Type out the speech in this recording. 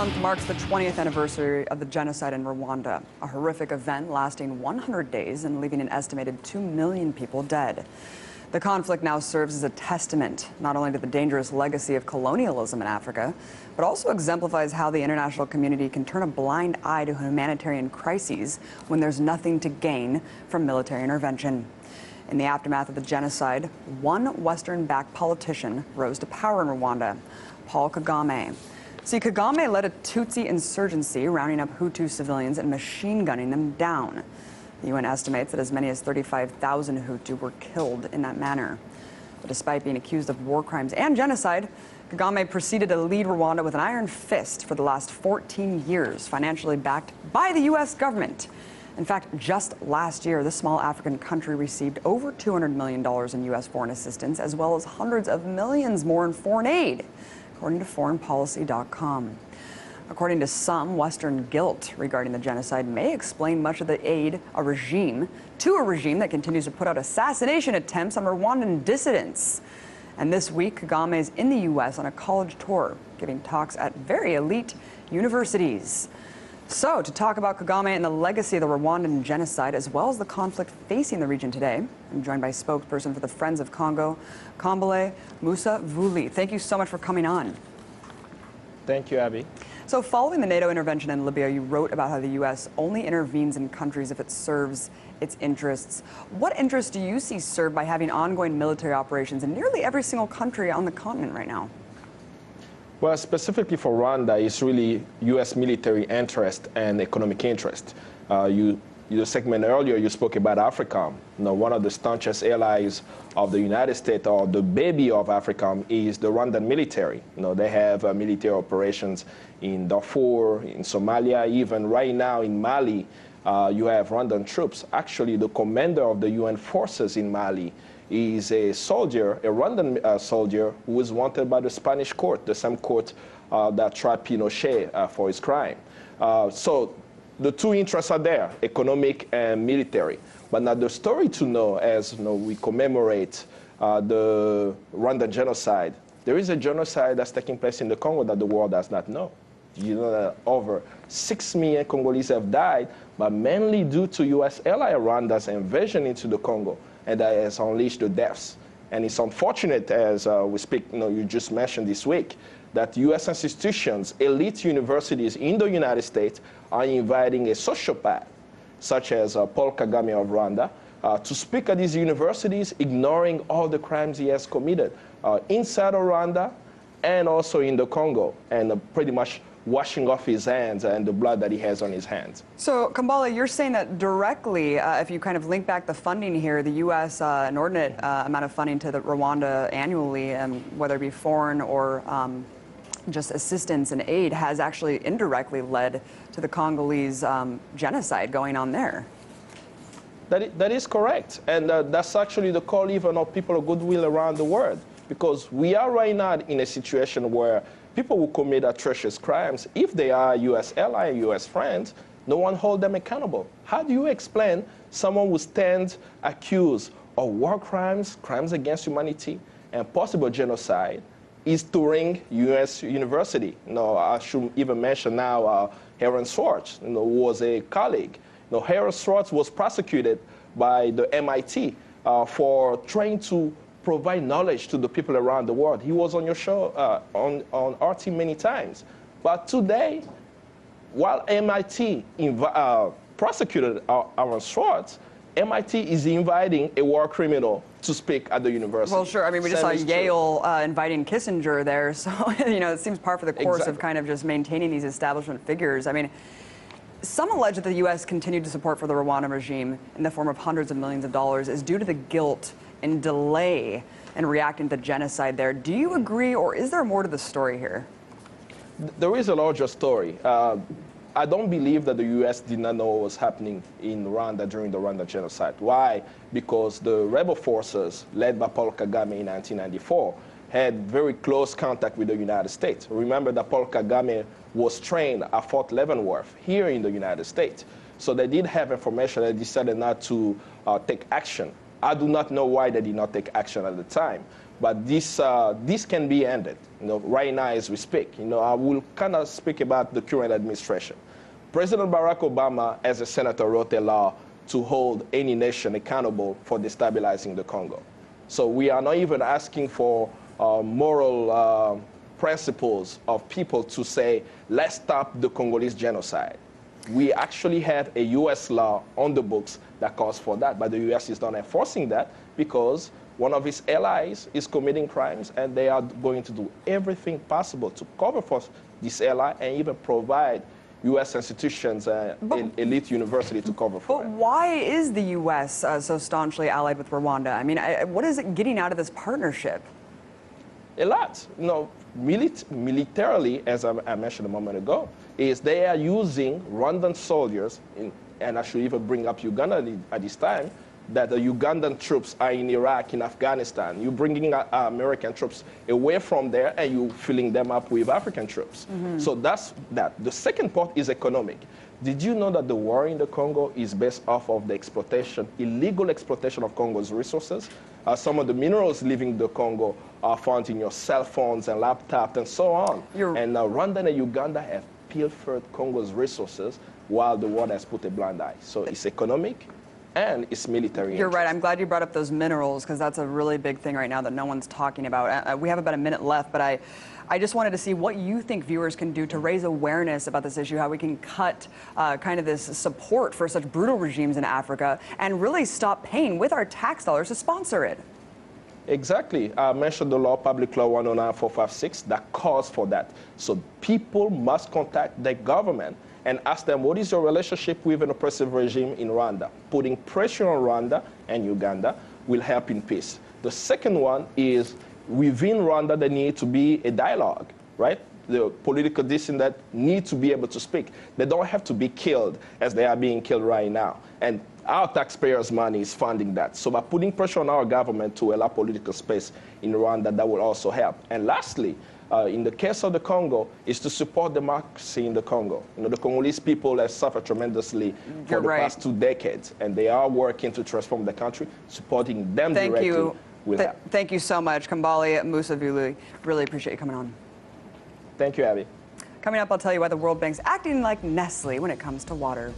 month marks the 20th anniversary of the genocide in Rwanda, a horrific event lasting 100 days and leaving an estimated 2 million people dead. The conflict now serves as a testament not only to the dangerous legacy of colonialism in Africa, but also exemplifies how the international community can turn a blind eye to humanitarian crises when there's nothing to gain from military intervention. In the aftermath of the genocide, one Western-backed politician rose to power in Rwanda, Paul Kagame. See, Kagame led a Tutsi insurgency, rounding up Hutu civilians and machine gunning them down. The UN estimates that as many as 35,000 Hutu were killed in that manner. But despite being accused of war crimes and genocide, Kagame proceeded to lead Rwanda with an iron fist for the last 14 years, financially backed by the U.S. government. In fact, just last year, this small African country received over $200 million in U.S. foreign assistance, as well as hundreds of millions more in foreign aid, according to foreignpolicy.com. According to some, Western guilt regarding the genocide may explain much of the aid to a regime that continues to put out assassination attempts on Rwandan dissidents. And this week, Kagame is in the U.S. on a college tour, giving talks at very elite universities. So, to talk about Kagame and the legacy of the Rwandan genocide, as well as the conflict facing the region today, I'm joined by spokesperson for the Friends of Congo, Kambale Musavuli. Thank you so much for coming on. Thank you, Abby. So, following the NATO intervention in Libya, you wrote about how the U.S. only intervenes in countries if it serves its interests. What interests do you see served by having ongoing military operations in nearly every single country on the continent right now? Well, specifically for Rwanda, it's really U.S. military interest and economic interest. Your segment earlier, you spoke about Africa. One of the staunchest allies of the United States, or the baby of Africa, is the Rwandan military. They have military operations in Darfur, in Somalia, even right now in Mali. You have Rwandan troops. Actually, the commander of the UN forces in Mali is a soldier, a Rwandan soldier, who was wanted by the Spanish court, the same court that tried Pinochet for his crime. So the two interests are there, economic and military. But now the story to know, as we commemorate the Rwandan genocide, there is a genocide that's taking place in the Congo that the world does not know. You know that over 6 million Congolese have died, but mainly due to U.S. ally Rwanda's invasion into the Congo, and that has unleashed the deaths. And it's unfortunate, as we speak, you just mentioned this week, that U.S. institutions, elite universities in the United States, are inviting a sociopath, such as Paul Kagame of Rwanda, to speak at these universities, ignoring all the crimes he has committed inside of Rwanda and also in the Congo, and pretty much washing off his hands and the blood that he has on his hands. So, Kambale, you're saying that directly, if you kind of link back the funding here, the U.S. Inordinate amount of funding to the Rwanda annually, whether it be foreign or just assistance and aid, has actually indirectly led to the Congolese genocide going on there. That is correct. And that's actually the call even of people of goodwill around the world. Because we are right now in a situation where people who commit atrocious crimes, if they are U.S. ally, U.S. friends, no one holds them accountable. How do you explain someone who stands accused of war crimes, crimes against humanity, and possible genocide is touring U.S. university? I should even mention now Aaron Swartz, who was a colleague. Aaron Swartz was prosecuted by the MIT for trying to provide knowledge to the people around the world. He was on your show, on our team many times. But today, while MIT prosecuted Aaron Swartz, MIT is inviting a war criminal to speak at the university. Well, sure. I mean, we just saw Yale inviting Kissinger there, so it seems par for the course of kind of just maintaining these establishment figures. I mean, some allege that the U.S. continued support for the Rwandan regime in the form of hundreds of millions of dollars is due to the guilt and delay in reacting to the genocide there. Do you agree, or is there more to the story here? There is a larger story. I don't believe that the U.S. did not know what was happening in Rwanda during the Rwanda genocide. Why? Because the rebel forces led by Paul Kagame in 1994 had very close contact with the United States. Remember that Paul Kagame was trained at Fort Leavenworth here in the United States. So they did have information. They decided not to take action. I do not know why they did not take action at the time. But this can be ended, right now as we speak. I will kind of speak about the current administration. President Barack Obama, as a senator, wrote a law to hold any nation accountable for destabilizing the Congo. So we are not even asking for moral principles of people to say, let's stop the Congolese genocide. We actually have a U.S. law on the books that calls for that, but the U.S. is not enforcing that because one of its allies is committing crimes, and they are going to do everything possible to cover for this ally and even provide U.S. institutions, elite university to cover for it. But why is the U.S. So staunchly allied with Rwanda? I mean, what is it getting out of this partnership? A lot. Militarily, as I mentioned a moment ago, is they are using Rwandan soldiers, and I should even bring up Uganda at this time, that the Ugandan troops are in Iraq, in Afghanistan. You're bringing American troops away from there, and you're filling them up with African troops. So that's that. The second part is economic. Did you know that the war in the Congo is based off of the exploitation, illegal exploitation of Congo's resources? Some of the minerals leaving the Congo are found in your cell phones and laptops and so on. And Rwanda and Uganda have pilfered Congo's resources while the world has put a blind eye. So it's economic and it's military. You're right. I'm glad you brought up those minerals because that's a really big thing right now that no one's talking about. We have about a minute left, but I just wanted to see what you think viewers can do to raise awareness about this issue, how we can cut kind of this support for such brutal regimes in Africa and really stop paying with our tax dollars to sponsor it. Exactly. I mentioned the law, Public Law 109456, that calls for that. So people must contact the government and ask them, what is your relationship with an oppressive regime in Rwanda? Putting pressure on Rwanda and Uganda will help in peace. The second one is within Rwanda, there needs to be a dialogue, right? The political dissidents need to be able to speak. They don't have to be killed as they are being killed right now. And our taxpayers' money is funding that. So by putting pressure on our government to allow political space in Rwanda, that will also help. And lastly, in the case of the Congo, is to support democracy in the Congo. The Congolese people have suffered tremendously for the past 2 decades, and they are working to transform the country, supporting them directly. Thank you so much, Kambale Musavuli. Really appreciate you coming on. Thank you, Abby. Coming up, I'll tell you why the World Bank's acting like Nestle when it comes to water.